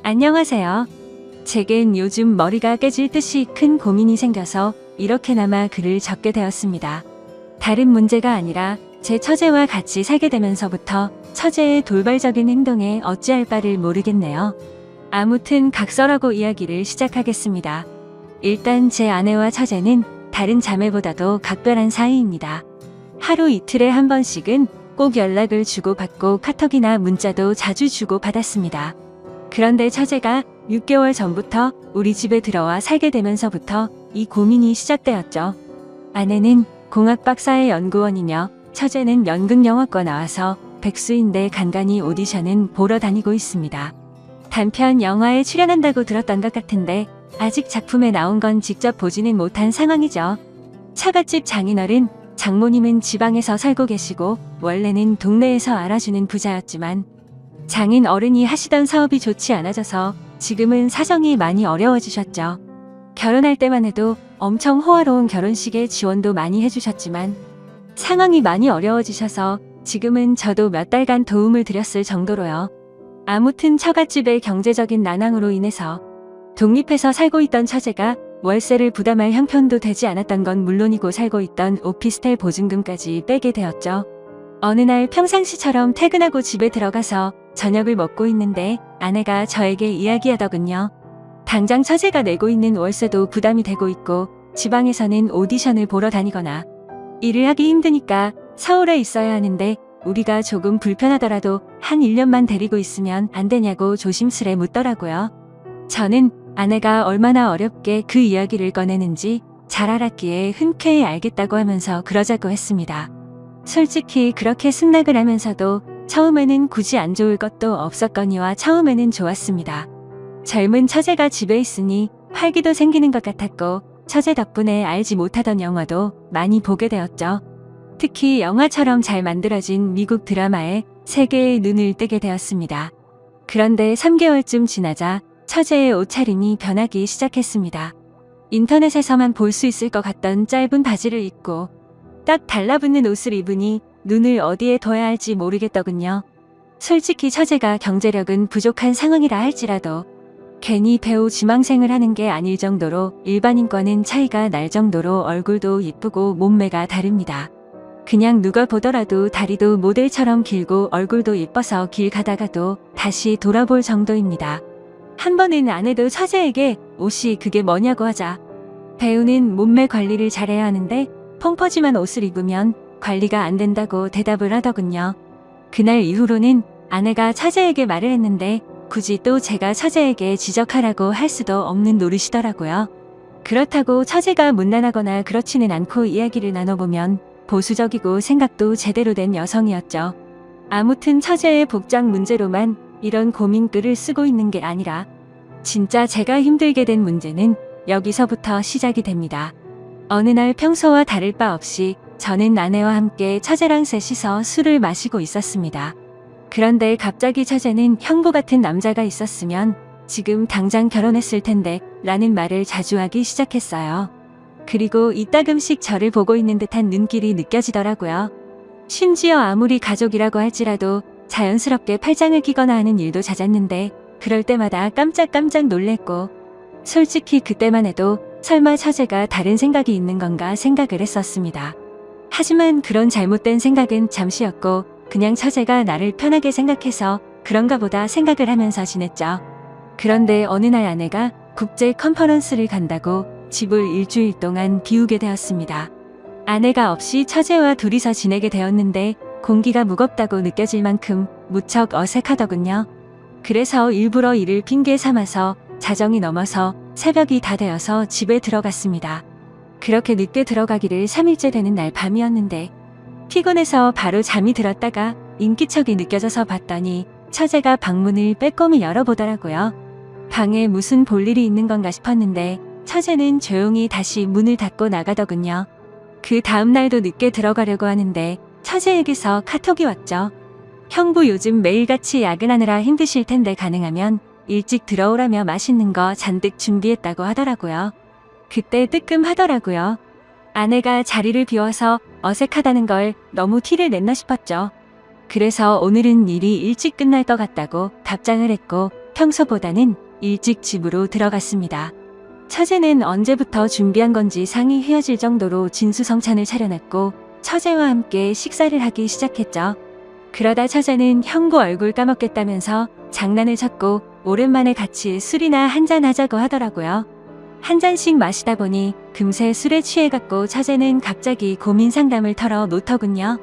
안녕하세요. 제겐 요즘 머리가 깨질 듯이 큰 고민이 생겨서 이렇게나마 글을 적게 되었습니다. 다른 문제가 아니라 제 처제와 같이 살게 되면서부터 처제의 돌발적인 행동에 어찌할 바를 모르겠네요. 아무튼 각설하고 이야기를 시작하겠습니다. 일단 제 아내와 처제는 다른 자매보다도 각별한 사이입니다. 하루 이틀에 한 번씩은 꼭 연락을 주고받고 카톡이나 문자도 자주 주고받았습니다. 그런데 처제가 6개월 전부터 우리 집에 들어와 살게 되면서부터 이 고민이 시작되었죠. 아내는 공학 박사의 연구원이며 처제는 연극영화과 나와서 백수인데 간간히 오디션은 보러 다니고 있습니다. 단편 영화에 출연한다고 들었던 것 같은데 아직 작품에 나온 건 직접 보지는 못한 상황이죠. 처갓집 장인어른, 장모님은 지방에서 살고 계시고 원래는 동네에서 알아주는 부자였지만 장인 어른이 하시던 사업이 좋지 않아져서 지금은 사정이 많이 어려워지셨죠. 결혼할 때만 해도 엄청 호화로운 결혼식에 지원도 많이 해주셨지만 상황이 많이 어려워지셔서 지금은 저도 몇 달간 도움을 드렸을 정도로요. 아무튼 처갓집의 경제적인 난항으로 인해서 독립해서 살고 있던 처제가 월세를 부담할 형편도 되지 않았던 건 물론이고 살고 있던 오피스텔 보증금까지 빼게 되었죠. 어느 날 평상시처럼 퇴근하고 집에 들어가서 저녁을 먹고 있는데 아내가 저에게 이야기하더군요. 당장 처제가 내고 있는 월세도 부담이 되고 있고 지방에서는 오디션을 보러 다니거나 일을 하기 힘드니까 서울에 있어야 하는데 우리가 조금 불편하더라도 한 1년만 데리고 있으면 안 되냐고 조심스레 묻더라고요. 저는 아내가 얼마나 어렵게 그 이야기를 꺼내는지 잘 알았기에 흔쾌히 알겠다고 하면서 그러자고 했습니다. 솔직히 그렇게 승낙을 하면서도 처음에는 굳이 안 좋을 것도 없었거니와 처음에는 좋았습니다. 젊은 처제가 집에 있으니 활기도 생기는 것 같았고 처제 덕분에 알지 못하던 영화도 많이 보게 되었죠. 특히 영화처럼 잘 만들어진 미국 드라마에 세계의 눈을 뜨게 되었습니다. 그런데 3개월쯤 지나자 처제의 옷차림이 변하기 시작했습니다. 인터넷에서만 볼 수 있을 것 같던 짧은 바지를 입고 딱 달라붙는 옷을 입으니 눈을 어디에 둬야 할지 모르겠더군요. 솔직히 처제가 경제력은 부족한 상황이라 할지라도 괜히 배우 지망생을 하는 게 아닐 정도로 일반인과는 차이가 날 정도로 얼굴도 이쁘고 몸매가 다릅니다. 그냥 누가 보더라도 다리도 모델처럼 길고 얼굴도 이뻐서 길 가다가도 다시 돌아볼 정도입니다. 한 번은 아내도 처제에게 옷이 그게 뭐냐고 하자 배우는 몸매 관리를 잘해야 하는데 펑퍼짐한 옷을 입으면 관리가 안 된다고 대답을 하더군요. 그날 이후로는 아내가 처제에게 말을 했는데 굳이 또 제가 처제에게 지적하라고 할 수도 없는 노릇이더라고요. 그렇다고 처제가 문란하거나 그렇지는 않고 이야기를 나눠보면 보수적이고 생각도 제대로 된 여성이었죠. 아무튼 처제의 복장 문제로만 이런 고민글을 쓰고 있는 게 아니라 진짜 제가 힘들게 된 문제는 여기서부터 시작이 됩니다. 어느 날 평소와 다를 바 없이 저는 아내와 함께 처제랑 셋이서 술을 마시고 있었습니다. 그런데 갑자기 처제는 형부 같은 남자가 있었으면 지금 당장 결혼했을 텐데 라는 말을 자주 하기 시작했어요. 그리고 이따금씩 저를 보고 있는 듯한 눈길이 느껴지더라고요. 심지어 아무리 가족이라고 할지라도 자연스럽게 팔짱을 끼거나 하는 일도 잦았는데 그럴 때마다 깜짝깜짝 놀랬고 솔직히 그때만 해도 설마 처제가 다른 생각이 있는 건가 생각을 했었습니다. 하지만 그런 잘못된 생각은 잠시였고 그냥 처제가 나를 편하게 생각해서 그런가 보다 생각을 하면서 지냈죠. 그런데 어느 날 아내가 국제 컨퍼런스를 간다고 집을 일주일 동안 비우게 되었습니다. 아내가 없이 처제와 둘이서 지내게 되었는데 공기가 무겁다고 느껴질 만큼 무척 어색하더군요. 그래서 일부러 이를 핑계 삼아서 자정이 넘어서 새벽이 다 되어서 집에 들어갔습니다. 그렇게 늦게 들어가기를 3일째 되는 날 밤이었는데 피곤해서 바로 잠이 들었다가 인기척이 느껴져서 봤더니 처제가 방문을 빼꼼히 열어보더라고요. 방에 무슨 볼일이 있는 건가 싶었는데 처제는 조용히 다시 문을 닫고 나가더군요. 그 다음 날도 늦게 들어가려고 하는데 처제에게서 카톡이 왔죠. 형부 요즘 매일같이 야근하느라 힘드실 텐데 가능하면 일찍 들어오라며 맛있는 거 잔뜩 준비했다고 하더라고요. 그때 뜨끔하더라고요. 아내가 자리를 비워서 어색하다는 걸 너무 티를 냈나 싶었죠. 그래서 오늘은 일이 일찍 끝날 것 같다고 답장을 했고 평소보다는 일찍 집으로 들어갔습니다. 처제는 언제부터 준비한 건지 상이 휘어질 정도로 진수성찬을 차려놨고 처제와 함께 식사를 하기 시작했죠. 그러다 처제는 형부 얼굴 까먹겠다면서 장난을 쳤고 오랜만에 같이 술이나 한잔 하자고 하더라고요. 한 잔씩 마시다 보니 금세 술에 취해갔고 처제는 갑자기 고민 상담을 털어 놓더군요.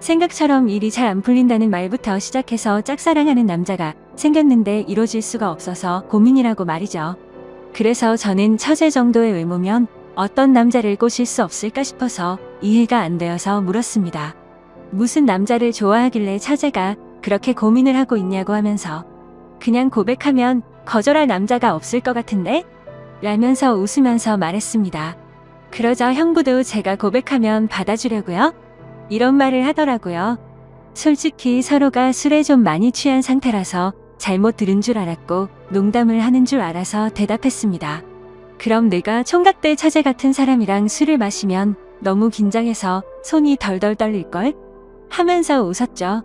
생각처럼 일이 잘 안 풀린다는 말부터 시작해서 짝사랑하는 남자가 생겼는데 이루어질 수가 없어서 고민이라고 말이죠. 그래서 저는 처제 정도의 외모면 어떤 남자를 꼬실 수 없을까 싶어서 이해가 안 되어서 물었습니다. 무슨 남자를 좋아하길래 처제가 그렇게 고민을 하고 있냐고 하면서 그냥 고백하면 거절할 남자가 없을 것 같은데? 라면서 웃으면서 말했습니다. 그러자 형부도 제가 고백하면 받아주려고요? 이런 말을 하더라고요. 솔직히 서로가 술에 좀 많이 취한 상태라서 잘못 들은 줄 알았고 농담을 하는 줄 알아서 대답했습니다. 그럼 내가 총각대 처제 같은 사람이랑 술을 마시면 너무 긴장해서 손이 덜덜 떨릴걸? 하면서 웃었죠.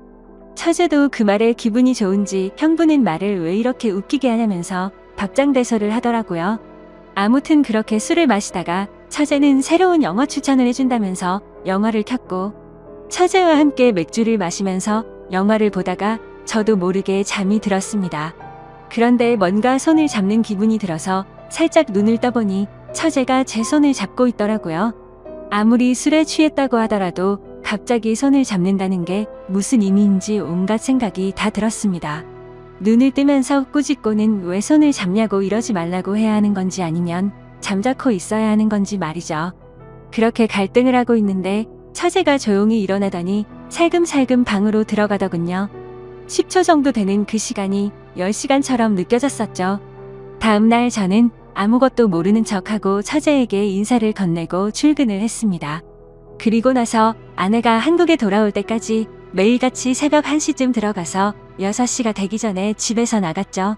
처제도 그 말에 기분이 좋은지 형부는 말을 왜 이렇게 웃기게 하냐면서 박장대소를 하더라고요. 아무튼 그렇게 술을 마시다가 처제는 새로운 영화 추천을 해준다면서 영화를 켰고 처제와 함께 맥주를 마시면서 영화를 보다가 저도 모르게 잠이 들었습니다. 그런데 뭔가 손을 잡는 기분이 들어서 살짝 눈을 떠보니 처제가 제 손을 잡고 있더라고요. 아무리 술에 취했다고 하더라도 갑자기 손을 잡는다는 게 무슨 의미인지 온갖 생각이 다 들었습니다. 눈을 뜨면서 꾸짖고는 왜 손을 잡냐고 이러지 말라고 해야 하는 건지 아니면 잠자코 있어야 하는 건지 말이죠. 그렇게 갈등을 하고 있는데 처제가 조용히 일어나더니 살금살금 방으로 들어가더군요. 10초 정도 되는 그 시간이 10시간처럼 느껴졌었죠. 다음날 저는 아무것도 모르는 척하고 처제에게 인사를 건네고 출근을 했습니다. 그리고 나서 아내가 한국에 돌아올 때까지 매일같이 새벽 1시쯤 들어가서 6시가 되기 전에 집에서 나갔죠.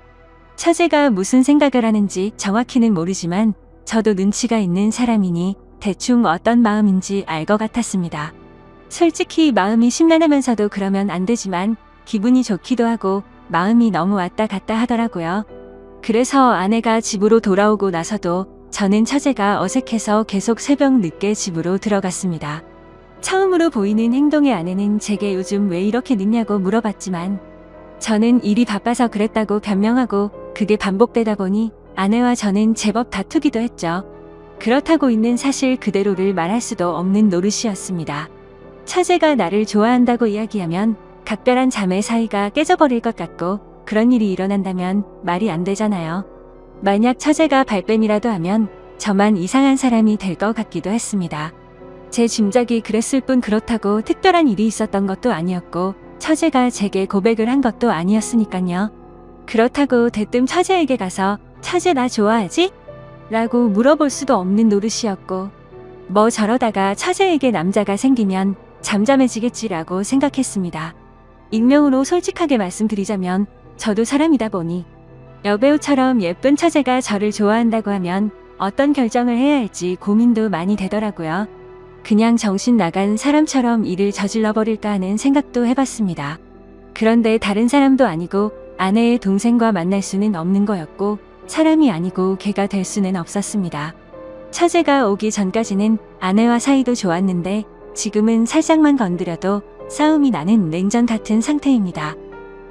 처제가 무슨 생각을 하는지 정확히는 모르지만 저도 눈치가 있는 사람이니 대충 어떤 마음인지 알 것 같았습니다. 솔직히 마음이 심란하면서도 그러면 안 되지만 기분이 좋기도 하고 마음이 너무 왔다 갔다 하더라고요. 그래서 아내가 집으로 돌아오고 나서도 저는 처제가 어색해서 계속 새벽 늦게 집으로 들어갔습니다. 처음으로 보이는 행동의 아내는 제게 요즘 왜 이렇게 늦냐고 물어봤지만 저는 일이 바빠서 그랬다고 변명하고 그게 반복되다 보니 아내와 저는 제법 다투기도 했죠. 그렇다고 있는 사실 그대로를 말할 수도 없는 노릇이었습니다. 처제가 나를 좋아한다고 이야기하면 각별한 자매 사이가 깨져버릴 것 같고 그런 일이 일어난다면 말이 안 되잖아요. 만약 처제가 발뺌이라도 하면 저만 이상한 사람이 될 것 같기도 했습니다. 제 짐작이 그랬을 뿐 그렇다고 특별한 일이 있었던 것도 아니었고 처제가 제게 고백을 한 것도 아니었으니까요. 그렇다고 대뜸 처제에게 가서 처제 나 좋아하지? 라고 물어볼 수도 없는 노릇이었고 뭐 저러다가 처제에게 남자가 생기면 잠잠해지겠지라고 생각했습니다. 익명으로 솔직하게 말씀드리자면 저도 사람이다 보니 여배우처럼 예쁜 처제가 저를 좋아한다고 하면 어떤 결정을 해야 할지 고민도 많이 되더라고요. 그냥 정신 나간 사람처럼 일을 저질러 버릴까 하는 생각도 해봤습니다. 그런데 다른 사람도 아니고 아내의 동생과 만날 수는 없는 거였고 사람이 아니고 개가 될 수는 없었습니다. 처제가 오기 전까지는 아내와 사이도 좋았는데 지금은 살짝만 건드려도 싸움이 나는 냉전 같은 상태입니다.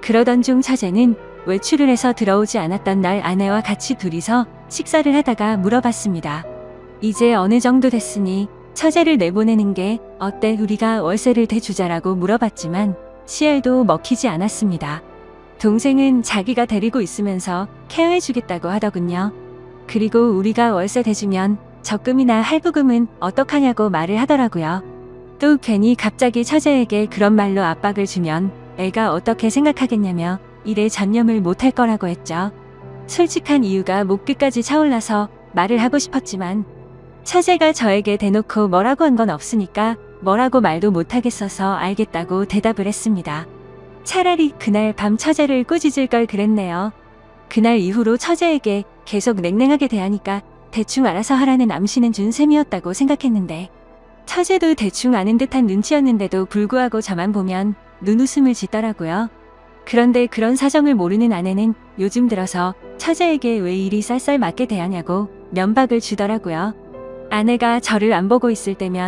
그러던 중 처제는 외출을 해서 들어오지 않았던 날 아내와 같이 둘이서 식사를 하다가 물어봤습니다. 이제 어느 정도 됐으니 처제를 내보내는 게 어때 우리가 월세를 대주자라고 물어봤지만 씨알도 먹히지 않았습니다. 동생은 자기가 데리고 있으면서 케어해주겠다고 하더군요. 그리고 우리가 월세 대주면 적금이나 할부금은 어떡하냐고 말을 하더라고요. 또 괜히 갑자기 처제에게 그런 말로 압박을 주면 애가 어떻게 생각하겠냐며 일에 전념을 못할 거라고 했죠. 솔직한 이유가 목 끝까지 차올라서 말을 하고 싶었지만 처제가 저에게 대놓고 뭐라고 한 건 없으니까 뭐라고 말도 못하겠어서 알겠다고 대답을 했습니다. 차라리 그날 밤 처제를 꾸짖을 걸 그랬네요. 그날 이후로 처제에게 계속 냉랭하게 대하니까 대충 알아서 하라는 암시는 준 셈이었다고 생각했는데 처제도 대충 아는 듯한 눈치였는데도 불구하고 저만 보면 눈웃음을 짓더라고요. 그런데 그런 사정을 모르는 아내는 요즘 들어서 처제에게 왜 이리 쌀쌀맞게 대하냐고 면박을 주더라고요. 아내가 저를 안 보고 있을 때면